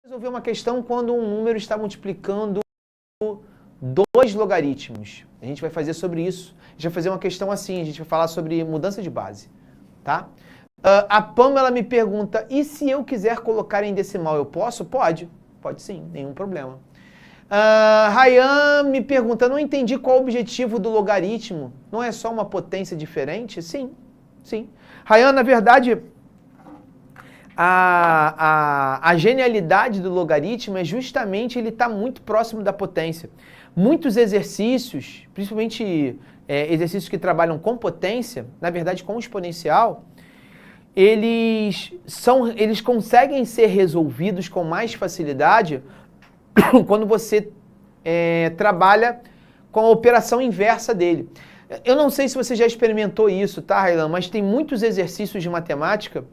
Resolver uma questão quando um número está multiplicando dois logaritmos. A gente vai fazer sobre isso. A gente vai fazer uma questão assim, a gente vai falar sobre mudança de base, tá? A Pamela me pergunta, e se eu quiser colocar em decimal, eu posso? Pode sim, nenhum problema. Ryan me pergunta, não entendi qual o objetivo do logaritmo. Não é só uma potência diferente? Sim. Ryan, na verdade, a genialidade do logaritmo é justamente ele estar muito próximo da potência. Muitos exercícios, principalmente exercícios que trabalham com potência, na verdade com exponencial, eles conseguem ser resolvidos com mais facilidade quando você trabalha com a operação inversa dele. Eu não sei se você já experimentou isso, tá, Raylan? Mas tem muitos exercícios de matemática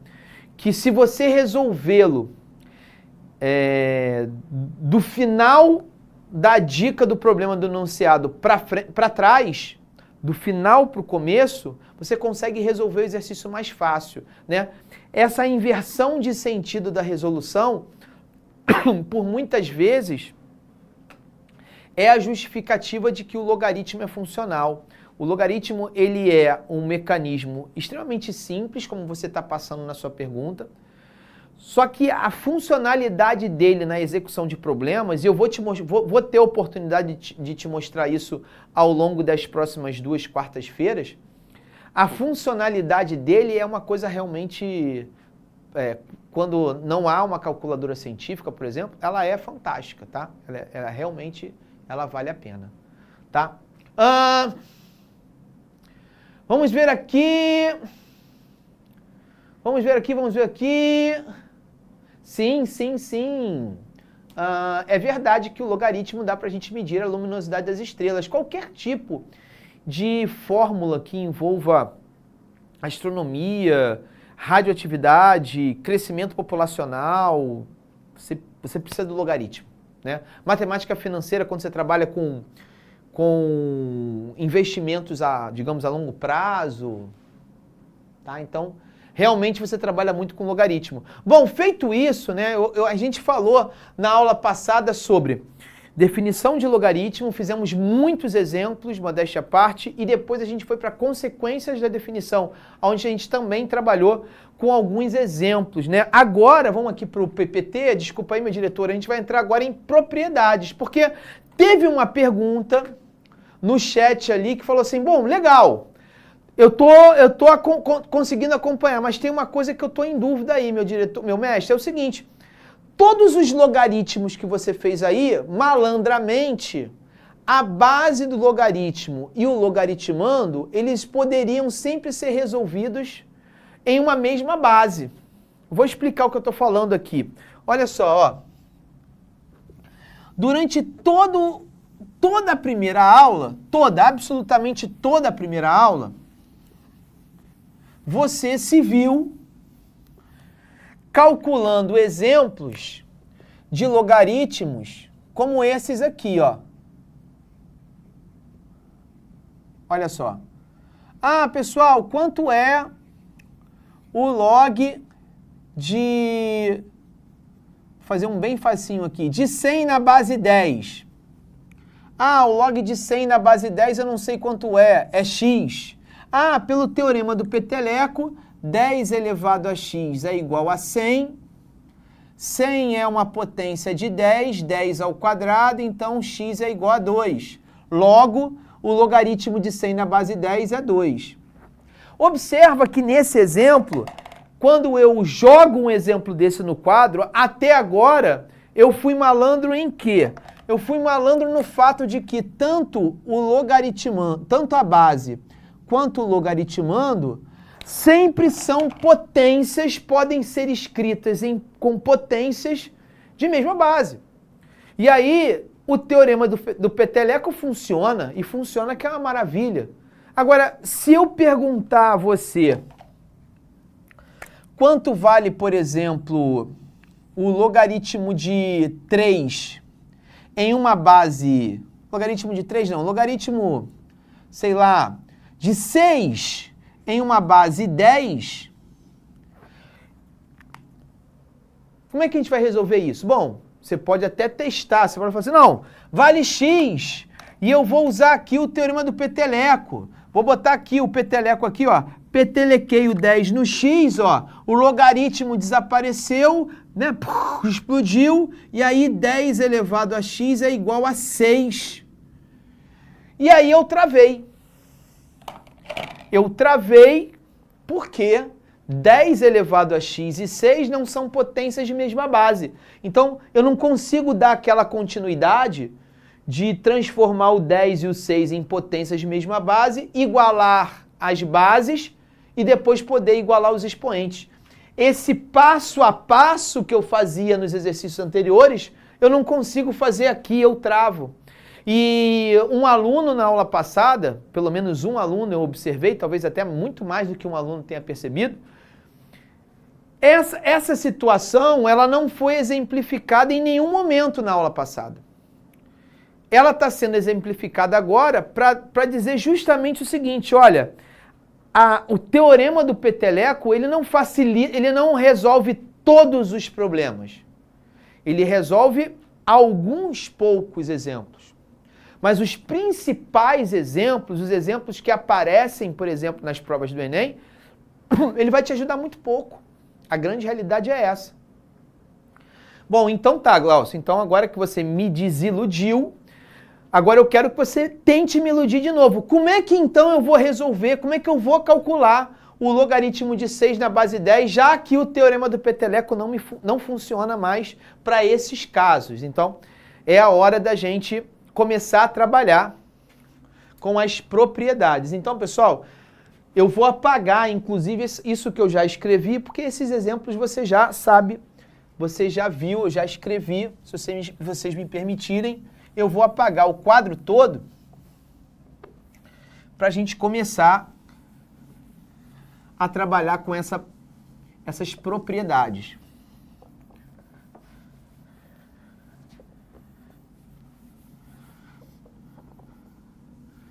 que se você resolvê-lo do final da dica do problema do enunciado para trás, do final para o começo, você consegue resolver o exercício mais fácil, né? Essa inversão de sentido da resolução, por muitas vezes, é a justificativa de que o logaritmo é funcional. O logaritmo, ele é um mecanismo extremamente simples, como você está passando na sua pergunta, só que a funcionalidade dele na execução de problemas, e eu vou ter a oportunidade de te mostrar isso ao longo das próximas 2 quartas-feiras, a funcionalidade dele é uma coisa realmente, quando não há uma calculadora científica, por exemplo, ela é fantástica, tá? Ela realmente, ela vale a pena, tá? Vamos ver aqui. Sim. É verdade que o logaritmo dá para a gente medir a luminosidade das estrelas. Qualquer tipo de fórmula que envolva astronomia, radioatividade, crescimento populacional, você precisa do logaritmo, né? Matemática financeira, quando você trabalha com investimentos digamos, a longo prazo, tá? Então, realmente você trabalha muito com logaritmo. Bom, feito isso, né, a gente falou na aula passada sobre definição de logaritmo, fizemos muitos exemplos, modéstia à parte, e depois a gente foi para consequências da definição, onde a gente também trabalhou com alguns exemplos, né? Agora, vamos aqui para o PPT, desculpa aí, meu diretor, a gente vai entrar agora em propriedades, porque teve uma pergunta no chat ali que falou assim, bom, legal, eu tô conseguindo acompanhar, mas tem uma coisa que eu tô em dúvida aí, meu diretor, meu mestre, é o seguinte, todos os logaritmos que você fez aí, malandramente, a base do logaritmo e o logaritmando, eles poderiam sempre ser resolvidos em uma mesma base. Vou explicar o que eu tô falando aqui. Olha só, ó. Durante toda a primeira aula, absolutamente toda a primeira aula, você se viu calculando exemplos de logaritmos como esses aqui, ó. Olha só. Pessoal, quanto é o log de... Vou fazer um bem facinho aqui. De 100 na base 10. O log de 100 na base 10 eu não sei quanto é x. Pelo teorema do peteleco, 10 elevado a x é igual a 100. 100 é uma potência de 10, 10 ao quadrado, então x é igual a 2. Logo, o logaritmo de 100 na base 10 é 2. Observa que nesse exemplo, quando eu jogo um exemplo desse no quadro, até agora eu fui malandro em quê? Eu fui malandro no fato de que tanto a base quanto o logaritmando sempre são potências, podem ser escritas com potências de mesma base. E aí, o teorema do peteleco funciona, e funciona que é uma maravilha. Agora, se eu perguntar a você quanto vale, por exemplo, o logaritmo de 3 em uma base... Logaritmo de 3 não, logaritmo, sei lá, de 6 em uma base 10, Como é que a gente vai resolver isso? Bom, você pode até testar, você pode falar assim, não, vale x, e eu vou usar aqui o teorema do peteleco. Vou botar aqui o peteleco aqui, ó, petelequei o 10 no x, ó, o logaritmo desapareceu, né, explodiu, e aí 10 elevado a x é igual a 6. E aí eu travei. Eu travei porque 10 elevado a x e 6 não são potências de mesma base. Então, eu não consigo dar aquela continuidade de transformar o 10 e o 6 em potências de mesma base, igualar as bases e depois poder igualar os expoentes. Esse passo a passo que eu fazia nos exercícios anteriores, eu não consigo fazer aqui, eu travo. E um aluno na aula passada, pelo menos um aluno eu observei, talvez até muito mais do que um aluno tenha percebido, essa situação ela não foi exemplificada em nenhum momento na aula passada. Ela está sendo exemplificada agora para dizer justamente o seguinte, olha, o teorema do peteleco ele não facilita, ele não resolve todos os problemas. Ele resolve alguns poucos exemplos. Mas os principais exemplos, os exemplos que aparecem, por exemplo, nas provas do Enem, ele vai te ajudar muito pouco. A grande realidade é essa. Bom, então tá, Glaucio. Então agora que você me desiludiu, agora eu quero que você tente me iludir de novo. Como é que então eu vou resolver, como é que eu vou calcular o logaritmo de 6 na base 10, já que o teorema do peteleco não funciona mais para esses casos? Então, é a hora da gente começar a trabalhar com as propriedades. Então, pessoal, eu vou apagar, inclusive, isso que eu já escrevi, porque esses exemplos você já sabe, você já viu, eu já escrevi, se vocês me permitirem, eu vou apagar o quadro todo para a gente começar a trabalhar com essas propriedades.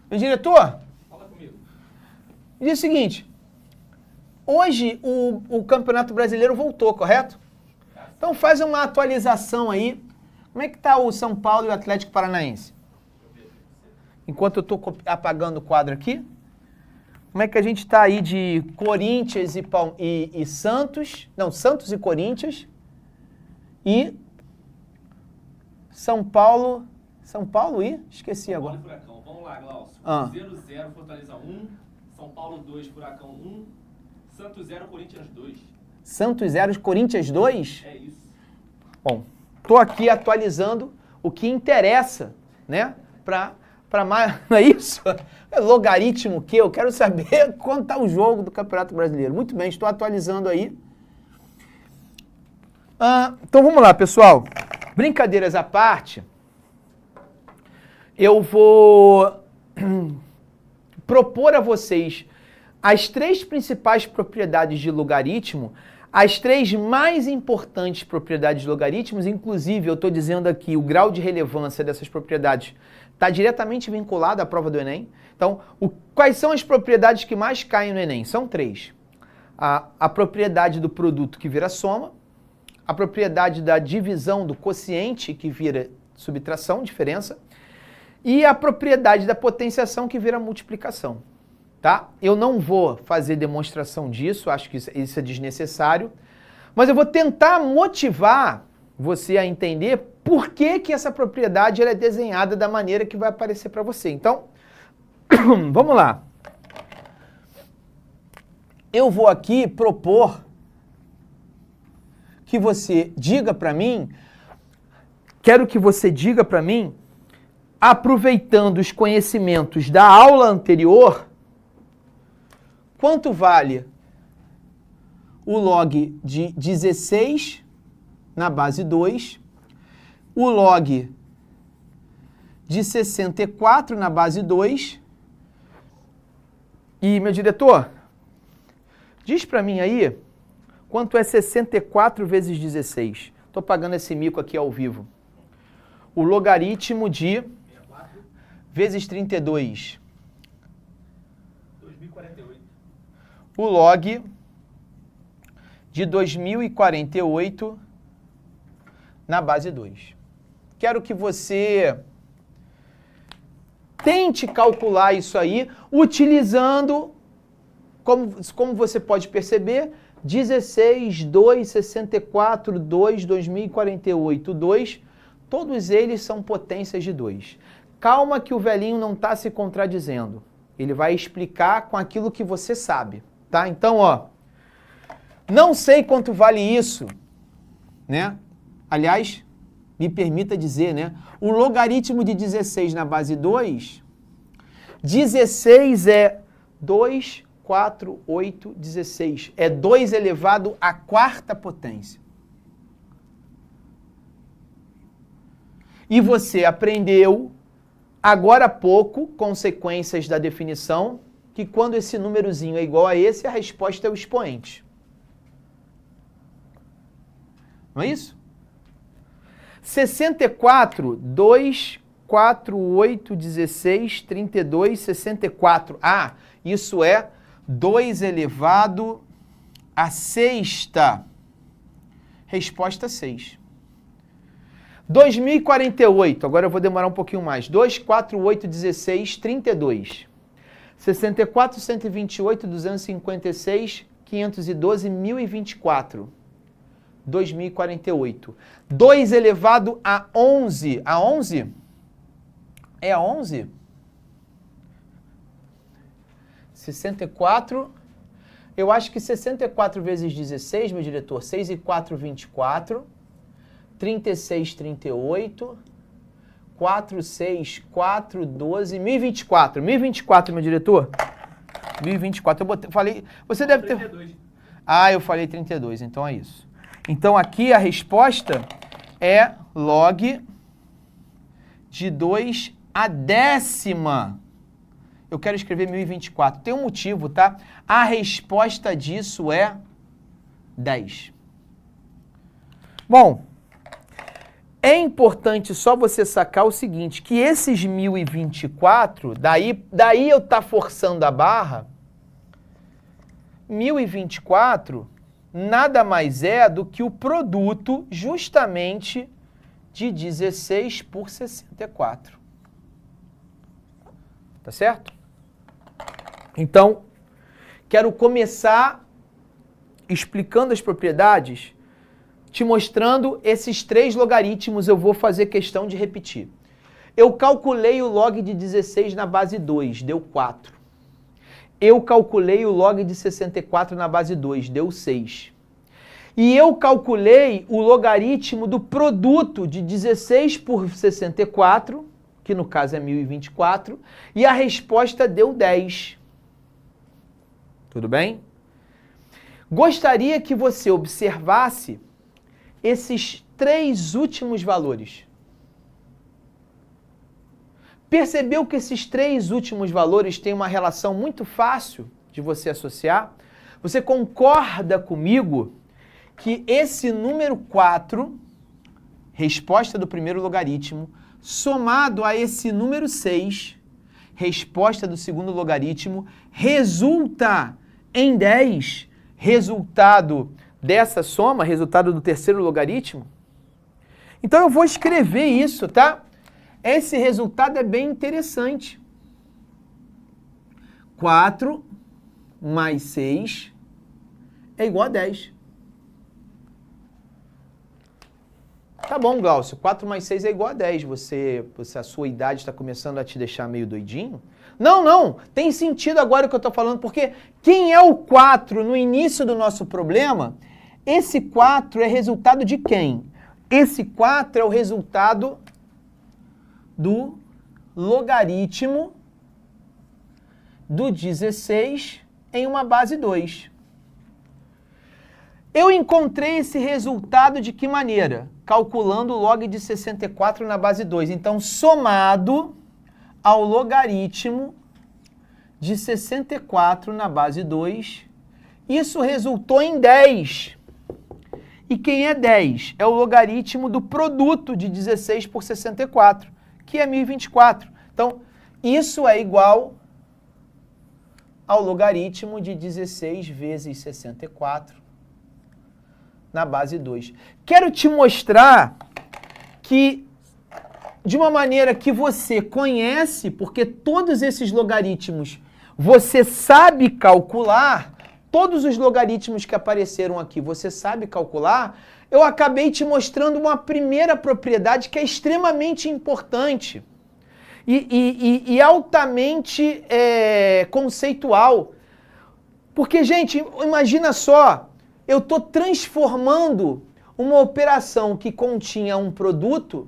Meu diretor, fala comigo. Diz o seguinte, hoje o Campeonato Brasileiro voltou, correto? Então faz uma atualização aí. Como é que está o São Paulo e o Atlético Paranaense? Enquanto eu estou apagando o quadro aqui. Como é que a gente está aí de Corinthians e Santos? Não, Santos e Corinthians. E São Paulo... São Paulo e? Esqueci agora. São Paulo e Furacão. Vamos lá, Glaucio. 0-0, Fortaleza 1. São Paulo 2, Furacão 1. Santos 0, Corinthians 2. Santos 0, Corinthians 2? É isso. Bom, estou aqui atualizando o que interessa, né? Para mais... Não é isso? É logaritmo o quê? Eu quero saber quanto está o jogo do Campeonato Brasileiro. Muito bem, estou atualizando aí. Então vamos lá, pessoal. Brincadeiras à parte, eu vou propor a vocês as 3 principais propriedades de logaritmo, as 3 mais importantes propriedades de logaritmos, inclusive eu estou dizendo aqui o grau de relevância dessas propriedades está diretamente vinculado à prova do Enem. Então, quais são as propriedades que mais caem no Enem? São 3. A propriedade do produto que vira soma, a propriedade da divisão do quociente que vira subtração, diferença, e a propriedade da potenciação que vira multiplicação. Tá? Eu não vou fazer demonstração disso, acho que isso é desnecessário, mas eu vou tentar motivar você a entender por que essa propriedade ela é desenhada da maneira que vai aparecer para você. Então, vamos lá. Eu vou aqui propor que você diga para mim, quero que você diga para mim, aproveitando os conhecimentos da aula anterior, quanto vale o log de 16 na base 2, o log de 64 na base 2, e, meu diretor, diz para mim aí quanto é 64 vezes 16. Estou pagando esse mico aqui ao vivo. O logaritmo de 64 vezes 32. 2048. O log de 2048 na base 2. Quero que você tente calcular isso aí utilizando, como você pode perceber, 16, 2, 64, 2, 2048, 2, todos eles são potências de 2. Calma que o velhinho não está se contradizendo. Ele vai explicar com aquilo que você sabe, tá? Então, ó, não sei quanto vale isso, né? Aliás, me permita dizer, né? O logaritmo de 16 na base 2, 16 é 2, 4, 8, 16. É 2 elevado à quarta potência. E você aprendeu, agora há pouco, consequências da definição, que quando esse númerozinho é igual a esse, a resposta é o expoente. Não é isso? 64, 2, 4, 8, 16, 32, 64. Ah, isso é 2 elevado à sexta. Resposta 6. 2048, agora eu vou demorar um pouquinho mais. 2, 4, 8, 16, 32. 64, 128, 256, 512, 1024. 2048. 2 elevado a 11. A 11? É a 11? 64. Eu acho que 64 vezes 16, meu diretor, 6 e 4, 24. 36, 38. 4, 6, 4, 12, 1024. 1024, meu diretor. 1024. Falei, você deve ter... 32. Ah, eu falei 32, então é isso. Então aqui a resposta é log de 2 à décima. Eu quero escrever 1024. Tem um motivo, tá? A resposta disso é 10. Bom, é importante só você sacar o seguinte, que esses 1024, daí eu tá forçando a barra, 1024 nada mais é do que o produto justamente de 16 por 64. Tá certo? Então, quero começar explicando as propriedades, te mostrando esses 3 logaritmos, eu vou fazer questão de repetir. Eu calculei o log de 16 na base 2, deu 4. Eu calculei o log de 64 na base 2, deu 6. E eu calculei o logaritmo do produto de 16 por 64, que no caso é 1024, e a resposta deu 10. Tudo bem? Gostaria que você observasse esses 3 últimos valores. Percebeu que esses 3 últimos valores têm uma relação muito fácil de você associar? Você concorda comigo que esse número 4, resposta do primeiro logaritmo, somado a esse número 6, resposta do segundo logaritmo, resulta em 10, resultado dessa soma, resultado do terceiro logaritmo? Então eu vou escrever isso, tá? Esse resultado é bem interessante. 4 mais 6 é igual a 10. Tá bom, Glaucio, 4 mais 6 é igual a 10. A sua idade está começando a te deixar meio doidinho? Não, tem sentido agora o que eu estou falando, porque quem é o 4 no início do nosso problema, esse 4 é resultado de quem? Esse 4 é o resultado do logaritmo do 16 em uma base 2. Eu encontrei esse resultado de que maneira? Calculando o log de 64 na base 2. Então, somado ao logaritmo de 64 na base 2, isso resultou em 10. E quem é 10? É o logaritmo do produto de 16 por 64, que é 1024. Então, isso é igual ao logaritmo de 16 vezes 64 na base 2. Quero te mostrar que, de uma maneira que você conhece, porque todos esses logaritmos você sabe calcular, todos os logaritmos que apareceram aqui você sabe calcular, eu acabei te mostrando uma primeira propriedade que é extremamente importante e altamente conceitual. Porque, gente, imagina só, eu estou transformando uma operação que continha um produto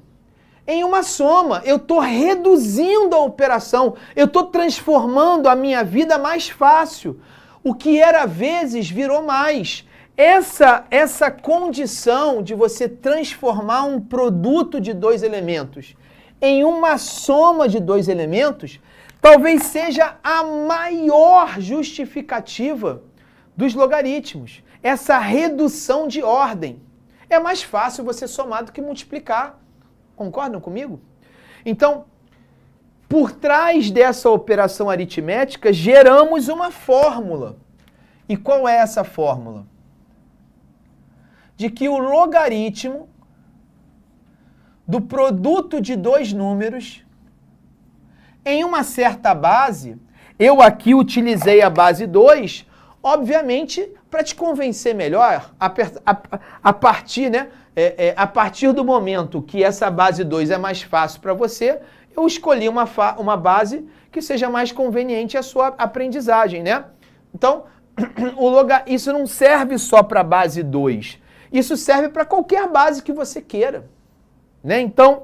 em uma soma. Eu estou reduzindo a operação, eu estou transformando a minha vida mais fácil. O que era vezes virou mais. Essa condição de você transformar um produto de dois elementos em uma soma de dois elementos, talvez seja a maior justificativa dos logaritmos. Essa redução de ordem. É mais fácil você somar do que multiplicar. Concordam comigo? Então, por trás dessa operação aritmética, geramos uma fórmula. E qual é essa fórmula? De que o logaritmo do produto de dois números em uma certa base, eu aqui utilizei a base 2, obviamente, para te convencer melhor, a partir, né? A partir do momento que essa base 2 é mais fácil para você, eu escolhi uma base que seja mais conveniente à sua aprendizagem, né? Então, isso não serve só para a base 2, isso serve para qualquer base que você queira, né? Então,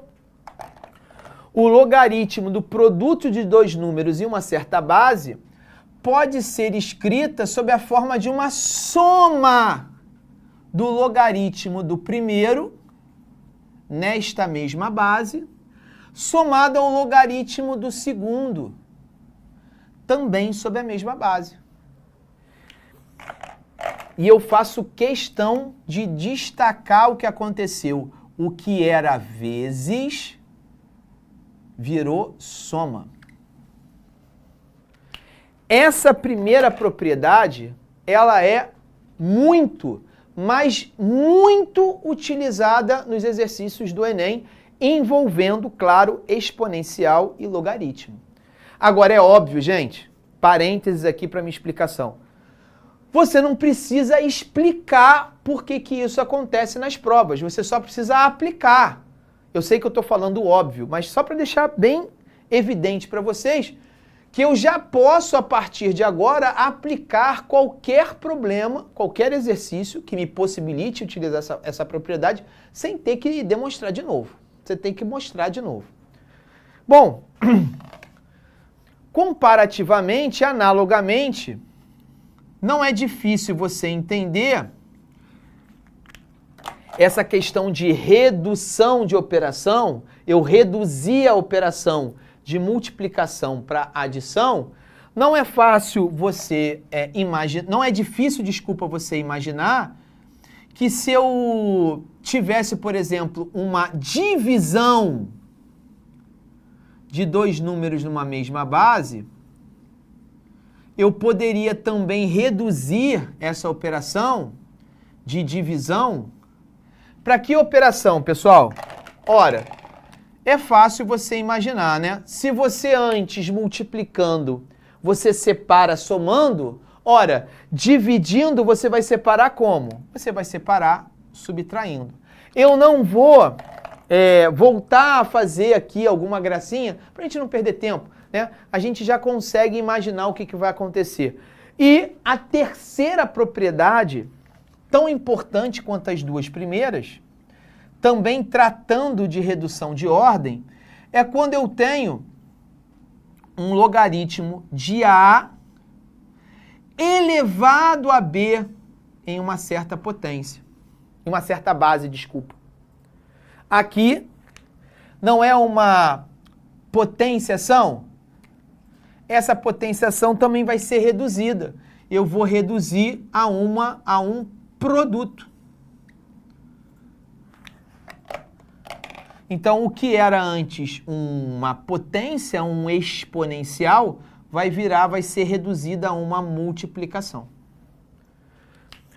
o logaritmo do produto de dois números em uma certa base pode ser escrita sob a forma de uma soma do logaritmo do primeiro, nesta mesma base, somado ao logaritmo do segundo, também sob a mesma base. E eu faço questão de destacar o que aconteceu. O que era vezes virou soma. Essa primeira propriedade, ela é muito, mas muito utilizada nos exercícios do Enem, envolvendo, claro, exponencial e logaritmo. Agora, é óbvio, gente, parênteses aqui para minha explicação. Você não precisa explicar por que isso acontece nas provas, você só precisa aplicar. Eu sei que eu estou falando óbvio, mas só para deixar bem evidente para vocês que eu já posso, a partir de agora, aplicar qualquer problema, qualquer exercício que me possibilite utilizar essa propriedade sem ter que demonstrar de novo. Você tem que mostrar de novo. Bom, comparativamente, analogamente, não é difícil você entender essa questão de redução de operação. Eu reduzi a operação de multiplicação para adição. Não é fácil você imaginar, não é difícil, desculpa, você imaginar que se eu tivesse, por exemplo, uma divisão de dois números numa mesma base, eu poderia também reduzir essa operação de divisão. Para que operação, pessoal? Ora, é fácil você imaginar, né? Se você antes multiplicando, você separa somando, ora, dividindo você vai separar como? Você vai separar subtraindo. Eu não vou voltar a fazer aqui alguma gracinha para a gente não perder tempo, né? A gente já consegue imaginar o que vai acontecer. E a terceira propriedade, tão importante quanto as duas primeiras, também tratando de redução de ordem, é quando eu tenho um logaritmo de A elevado a B em uma certa potência, em uma certa base, desculpa. Aqui não é uma potenciação? Essa potenciação também vai ser reduzida. Eu vou reduzir a um produto. Então, o que era antes uma potência, um exponencial, vai ser reduzida a uma multiplicação.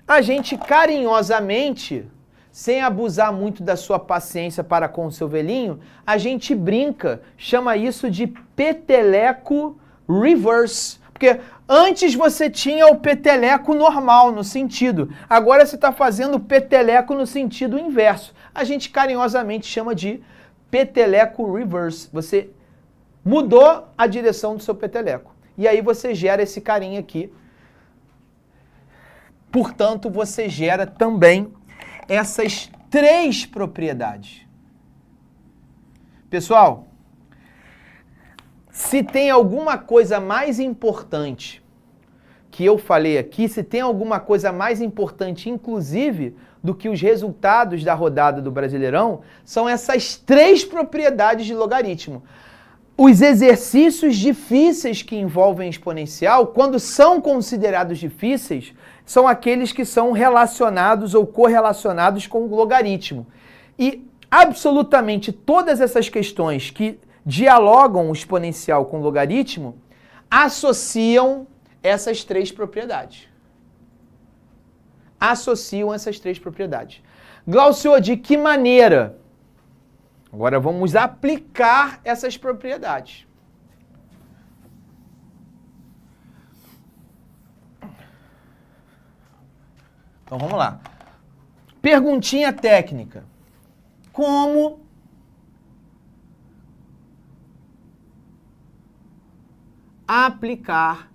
A gente carinhosamente sem abusar muito da sua paciência para com o seu velhinho, a gente brinca, chama isso de peteleco reverse. Porque antes você tinha o peteleco normal no sentido, agora você está fazendo o peteleco no sentido inverso. A gente carinhosamente chama de peteleco reverse. Você mudou a direção do seu peteleco. E aí você gera esse carinha aqui. Portanto, você gera também essas três propriedades. Pessoal, se tem alguma coisa mais importante que eu falei aqui, se tem alguma coisa mais importante, inclusive, do que os resultados da rodada do Brasileirão, são essas três propriedades de logaritmo. Os exercícios difíceis que envolvem exponencial, quando são considerados difíceis, são aqueles que são relacionados ou correlacionados com o logaritmo. E absolutamente todas essas questões que dialogam o exponencial com o logaritmo associam essas três propriedades. Associam essas três propriedades. Glaucio, de que maneira? Agora vamos aplicar essas propriedades. Então vamos lá. Perguntinha técnica. Como aplicar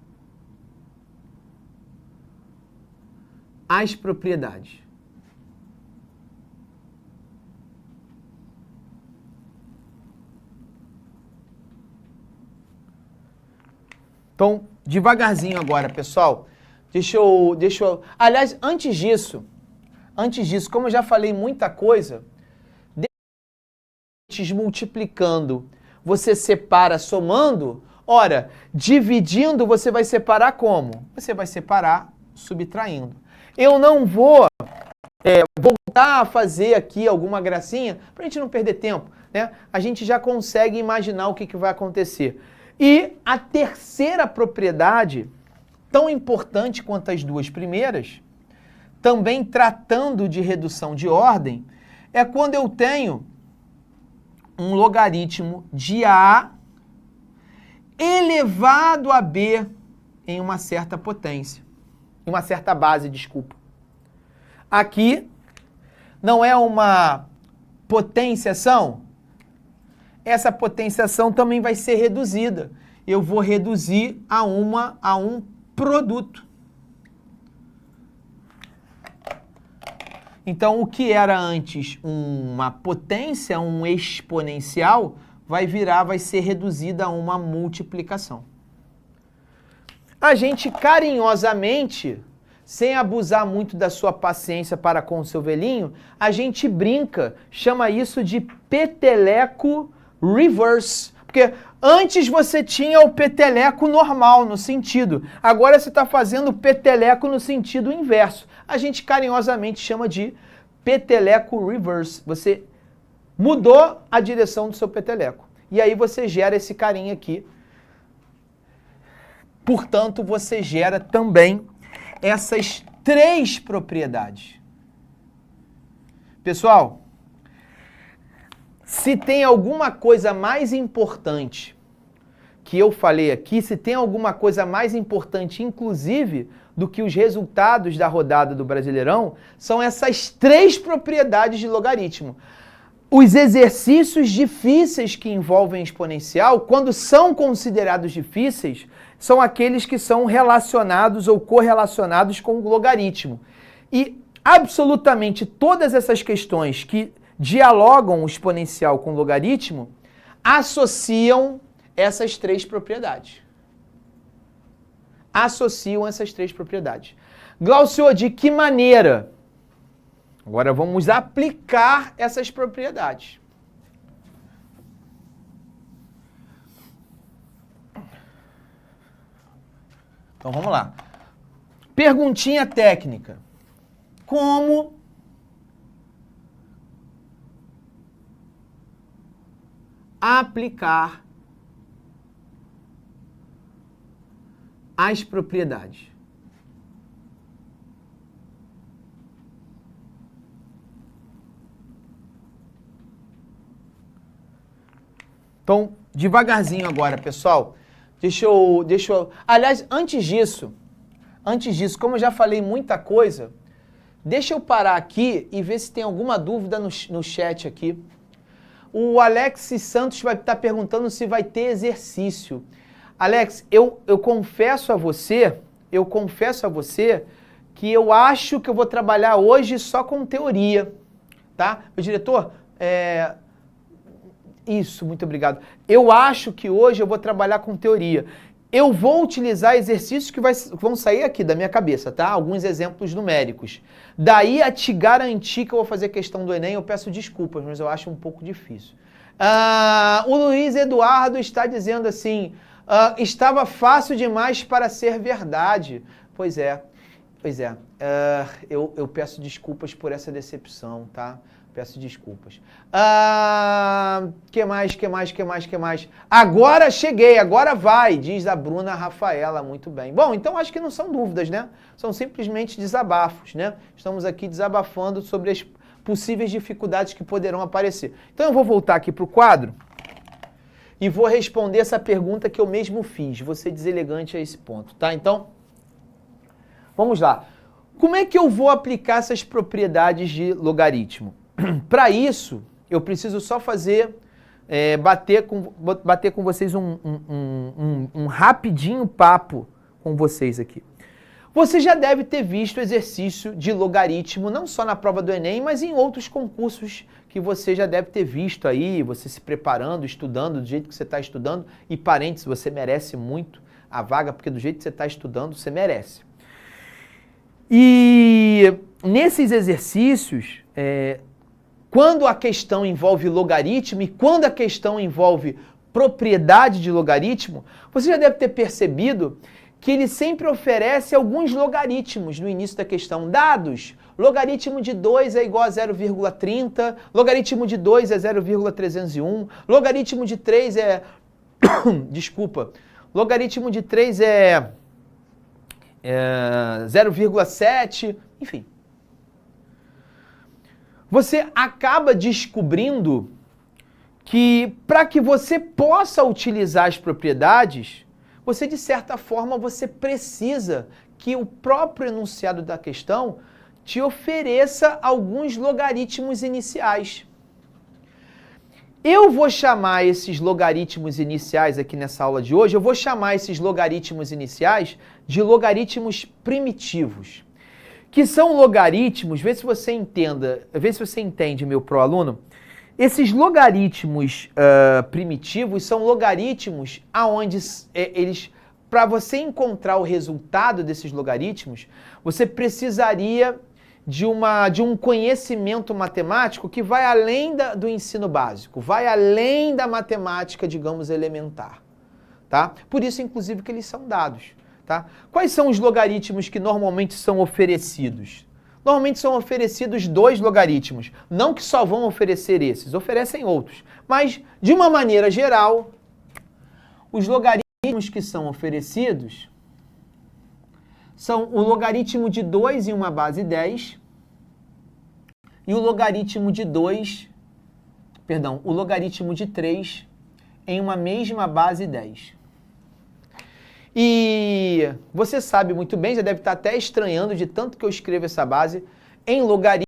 as propriedades? Então, devagarzinho agora, pessoal. Aliás, antes disso, como eu já falei muita coisa, multiplicando, você separa somando. Ora, dividindo, você vai separar como? Você vai separar subtraindo. Eu não vou voltar a fazer aqui alguma gracinha para a gente não perder tempo, né? A gente já consegue imaginar o que vai acontecer. E a terceira propriedade, tão importante quanto as duas primeiras, também tratando de redução de ordem, é quando eu tenho um logaritmo de A elevado a B em uma certa potência, em uma certa base, desculpa. Aqui não é uma potenciação? Essa potenciação também vai ser reduzida. Eu vou reduzir a um produto. Então, o que era antes uma potência, um exponencial, vai ser reduzida a uma multiplicação. A gente carinhosamente, sem abusar muito da sua paciência para com o seu velhinho, a gente brinca, chama isso de peteleco reverse. Porque antes você tinha o peteleco normal no sentido, agora você está fazendo o peteleco no sentido inverso. A gente carinhosamente chama de peteleco reverse. Você mudou a direção do seu peteleco. E aí você gera esse carinha aqui. Portanto, você gera também essas três propriedades. Pessoal, se tem alguma coisa mais importante que eu falei aqui, se tem alguma coisa mais importante, inclusive, do que os resultados da rodada do Brasileirão, são essas três propriedades de logaritmo. Os exercícios difíceis que envolvem exponencial, quando são considerados difíceis, são aqueles que são relacionados ou correlacionados com o logaritmo. E absolutamente todas essas questões que dialogam o exponencial com o logaritmo associam essas três propriedades. Associam essas três propriedades. Glaucio, de que maneira? Agora vamos aplicar essas propriedades. Então vamos lá. Perguntinha técnica. Como aplicar as propriedades? Então, devagarzinho agora, pessoal. Deixa eu... Aliás, antes disso, como eu já falei muita coisa, deixa eu parar aqui e ver se tem alguma dúvida no chat aqui. O Alex Santos vai estar perguntando se vai ter exercício. Alex, eu confesso a você que eu acho que eu vou trabalhar hoje só com teoria, tá? Meu diretor, isso, muito obrigado. Eu acho que hoje eu vou trabalhar com teoria. Eu vou utilizar exercícios que vão sair aqui da minha cabeça, tá? Alguns exemplos numéricos. Daí a te garantir que eu vou fazer questão do Enem, eu peço desculpas, mas eu acho um pouco difícil. O Luiz Eduardo está dizendo assim, estava fácil demais para ser verdade. Pois é. Eu peço desculpas por essa decepção, tá? Peço desculpas. Que mais? Agora cheguei, agora vai, diz a Bruna Rafaela, muito bem. Bom, então acho que não são dúvidas, né? São simplesmente desabafos, né? Estamos aqui desabafando sobre as possíveis dificuldades que poderão aparecer. Então eu vou voltar aqui para o quadro e vou responder essa pergunta que eu mesmo fiz. Vou ser deselegante a esse ponto, tá? Então, vamos lá. Como é que eu vou aplicar essas propriedades de logaritmo? Para isso, eu preciso só fazer, bater com vocês um rapidinho papo com vocês aqui. Você já deve ter visto exercício de logaritmo, não só na prova do Enem, mas em outros concursos que você já deve ter visto aí, você se preparando, estudando do jeito que você está estudando. E parênteses, você merece muito a vaga, porque do jeito que você está estudando, você merece. E nesses exercícios, quando a questão envolve logaritmo e quando a questão envolve propriedade de logaritmo, você já deve ter percebido que ele sempre oferece alguns logaritmos no início da questão. Dados, logaritmo de 2 é igual a 0,30, logaritmo de 2 é 0,301, logaritmo de 3 é... Desculpa. Logaritmo de 3 é 0,7, enfim. Você acaba descobrindo que para que você possa utilizar as propriedades, você de certa forma você precisa que o próprio enunciado da questão te ofereça alguns logaritmos iniciais. Eu vou chamar esses logaritmos iniciais aqui nessa aula de hoje, eu vou chamar esses logaritmos iniciais de logaritmos primitivos. Que são logaritmos, vê se você entende, meu proaluno. Esses logaritmos primitivos são logaritmos aonde para você encontrar o resultado desses logaritmos, você precisaria de um conhecimento matemático que vai além do ensino básico, vai além da matemática, digamos, elementar. Tá? Por isso, inclusive, que eles são dados. Tá? Quais são os logaritmos que normalmente são oferecidos? Normalmente são oferecidos 2 logaritmos. Não que só vão oferecer esses, oferecem outros. Mas, de uma maneira geral, os logaritmos que são oferecidos são o logaritmo de 2 em uma base 10 e o logaritmo de 3 em uma mesma base 10. E você sabe muito bem, já deve estar até estranhando de tanto que eu escrevo essa base, em logaritmo